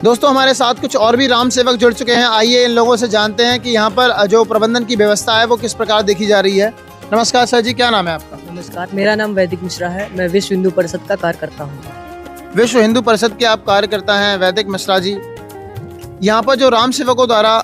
दोस्तों हमारे साथ कुछ और भी राम सेवक जुड़ चुके हैं। आइए इन लोगों से जानते हैं कि यहाँ पर जो प्रबंधन की व्यवस्था है वो किस प्रकार देखी जा रही है। नमस्कार सर जी, क्या नाम है आपका? नमस्कार, मेरा नाम वैदिक मिश्रा है। मैं विश्व हिंदू परिषद का कार्य करता हूँ। विश्व हिंदू परिषद के आप कार्यकर्ता हैं वैदिक मिश्रा जी। यहाँ पर जो राम सेवकों द्वारा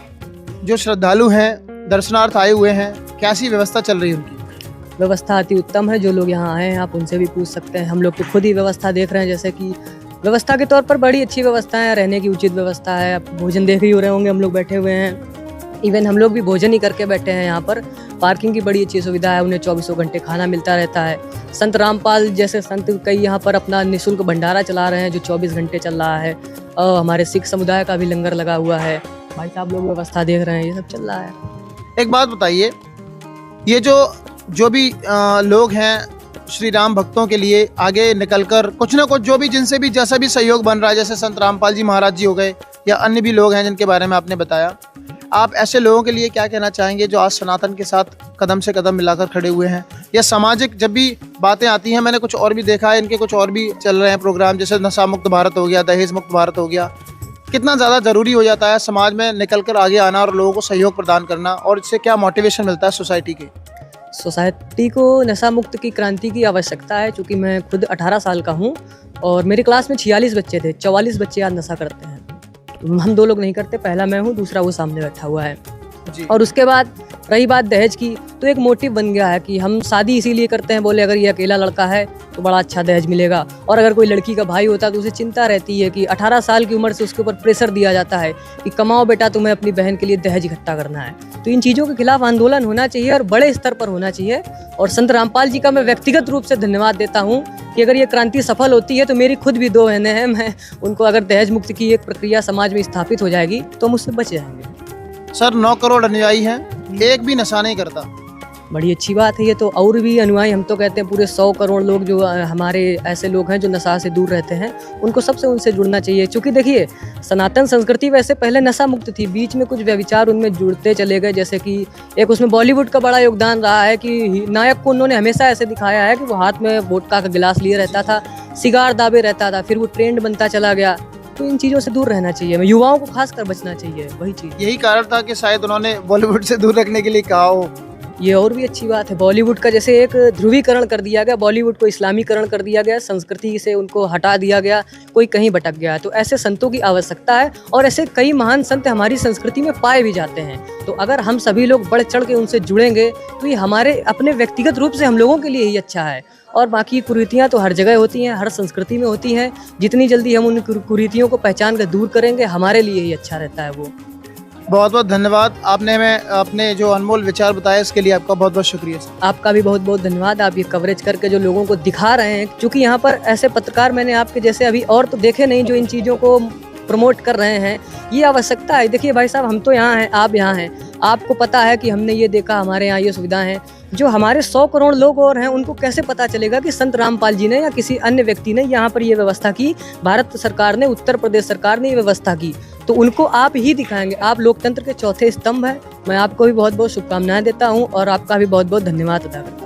जो श्रद्धालु हैं, दर्शनार्थ आए हुए हैं, कैसी व्यवस्था चल रही है उनकी? व्यवस्था अति उत्तम है। जो लोग यहाँ आए हैं आप उनसे भी पूछ सकते हैं। हम लोग तो खुद ही व्यवस्था देख रहे हैं, जैसे कि व्यवस्था के तौर पर बड़ी अच्छी व्यवस्था है। रहने की उचित व्यवस्था है। आप भोजन देख ही हो रहे होंगे, हम लोग बैठे हुए हैं। इवन हम लोग भी भोजन ही करके बैठे हैं यहाँ पर। पार्किंग की बड़ी अच्छी सुविधा है। उन्हें 24 घंटे खाना मिलता रहता है। संत रामपाल जैसे संत कई यहाँ पर अपना निःशुल्क भंडारा चला रहे हैं जो 24 घंटे चल रहा है। हमारे सिख समुदाय का भी लंगर लगा हुआ है। भाई साहब लोग व्यवस्था देख रहे हैं, ये सब चल रहा है। एक बात बताइए, ये जो भी लोग हैं श्री राम भक्तों के लिए आगे निकलकर कुछ ना कुछ जो भी जिनसे भी जैसा भी सहयोग बन रहा है, जैसे संत रामपाल जी महाराज जी हो गए या अन्य भी लोग हैं जिनके बारे में आपने बताया, आप ऐसे लोगों के लिए क्या कहना चाहेंगे जो आज सनातन के साथ कदम से कदम मिलाकर खड़े हुए हैं? या सामाजिक जब भी बातें आती हैं, मैंने कुछ और भी देखा है, इनके कुछ और भी चल रहे हैं प्रोग्राम, जैसे नशा मुक्त भारत हो गया, दहेज मुक्त भारत हो गया। कितना ज़्यादा ज़रूरी हो जाता है समाज में निकल आगे आना और लोगों को सहयोग प्रदान करना, और इससे क्या मोटिवेशन मिलता है सोसाइटी के? सोसाइटी को नशा मुक्त की क्रांति की आवश्यकता है। क्योंकि मैं खुद 18 साल का हूँ और मेरी क्लास में 46 बच्चे थे। 44 बच्चे आज नशा करते हैं। हम 2 लोग नहीं करते, पहला मैं हूँ, दूसरा वो सामने बैठा हुआ है जी। और उसके बाद रही बात दहेज की, तो एक मोटिव बन गया है कि हम शादी इसीलिए करते हैं, बोले अगर ये अकेला लड़का है तो बड़ा अच्छा दहेज मिलेगा। और अगर कोई लड़की का भाई होता तो उसे चिंता रहती है कि 18 साल की उम्र से उसके ऊपर प्रेशर दिया जाता है कि कमाओ बेटा, तुम्हें अपनी बहन के लिए दहेज इकट्ठा करना है। तो इन चीज़ों के खिलाफ आंदोलन होना चाहिए और बड़े स्तर पर होना चाहिए। और संत रामपाल जी का मैं व्यक्तिगत रूप से धन्यवाद देता हूँ कि अगर ये क्रांति सफल होती है तो मेरी खुद भी 2 बहनें हैं। मैं उनको अगर दहेज मुक्त की एक प्रक्रिया समाज में स्थापित हो जाएगी तो मुझसे बच जाएंगे। सर 9 करोड़ अनुयायी हैं, एक भी नशा नहीं करता। बड़ी अच्छी बात है ये तो। और भी अनुयायी, हम तो कहते हैं पूरे 100 करोड़ लोग जो हमारे ऐसे लोग हैं जो नशा से दूर रहते हैं, उनको सबसे उनसे जुड़ना चाहिए। क्योंकि देखिए, सनातन संस्कृति वैसे पहले नशा मुक्त थी, बीच में कुछ व्यभिचार उनमें जुड़ते चले गए। जैसे कि एक उसमें बॉलीवुड का बड़ा योगदान रहा है कि नायक को उन्होंने हमेशा ऐसे दिखाया है कि वो हाथ में वोडका का गिलास लिए रहता था, सिगार दाबे रहता था, फिर वो ट्रेंड बनता चला गया। तो इन चीज़ों से दूर रहना चाहिए, युवाओं को खासकर बचना चाहिए। वही चीज़, यही कारण था कि शायद उन्होंने बॉलीवुड से दूर रखने के लिए कहा हो। ये और भी अच्छी बात है। बॉलीवुड का जैसे एक ध्रुवीकरण कर दिया गया, बॉलीवुड को इस्लामीकरण कर दिया गया, संस्कृति से उनको हटा दिया गया, कोई कहीं भटक गया। तो ऐसे संतों की आवश्यकता है और ऐसे कई महान संत हमारी संस्कृति में पाए भी जाते हैं। तो अगर हम सभी लोग बढ़ चढ़ के उनसे जुड़ेंगे तो ये हमारे अपने व्यक्तिगत रूप से हम लोगों के लिए ही अच्छा है। और बाकी कुरीतियाँ तो हर जगह होती हैं, हर संस्कृति में होती हैं। जितनी जल्दी हम उन कुरीतियों को पहचान कर दूर करेंगे, हमारे लिए ही अच्छा रहता है वो। बहुत बहुत धन्यवाद, आपने हमें अपने जो अनमोल विचार बताए इसके लिए आपका बहुत बहुत शुक्रिया सर। आपका भी बहुत बहुत धन्यवाद। आप ये कवरेज करके जो लोगों को दिखा रहे हैं, क्योंकि यहाँ पर ऐसे पत्रकार मैंने आपके जैसे अभी और तो देखे नहीं जो इन चीज़ों को प्रमोट कर रहे हैं। ये आवश्यकता है। देखिए भाई साहब, हम तो यहाँ हैं, आप यहाँ हैं, आपको पता है कि हमने ये देखा, हमारे यहाँ ये सुविधाएं हैं। जो हमारे 100 करोड़ लोग और हैं, उनको कैसे पता चलेगा कि संत रामपाल जी ने या किसी अन्य व्यक्ति ने यहाँ पर ये व्यवस्था की, भारत सरकार ने, उत्तर प्रदेश सरकार ने ये व्यवस्था की। तो उनको आप ही दिखाएंगे। आप लोकतंत्र के चौथे स्तंभ हैं। मैं आपको भी बहुत बहुत शुभकामनाएं देता हूँ और आपका भी बहुत बहुत धन्यवाद अदा करता हूँ।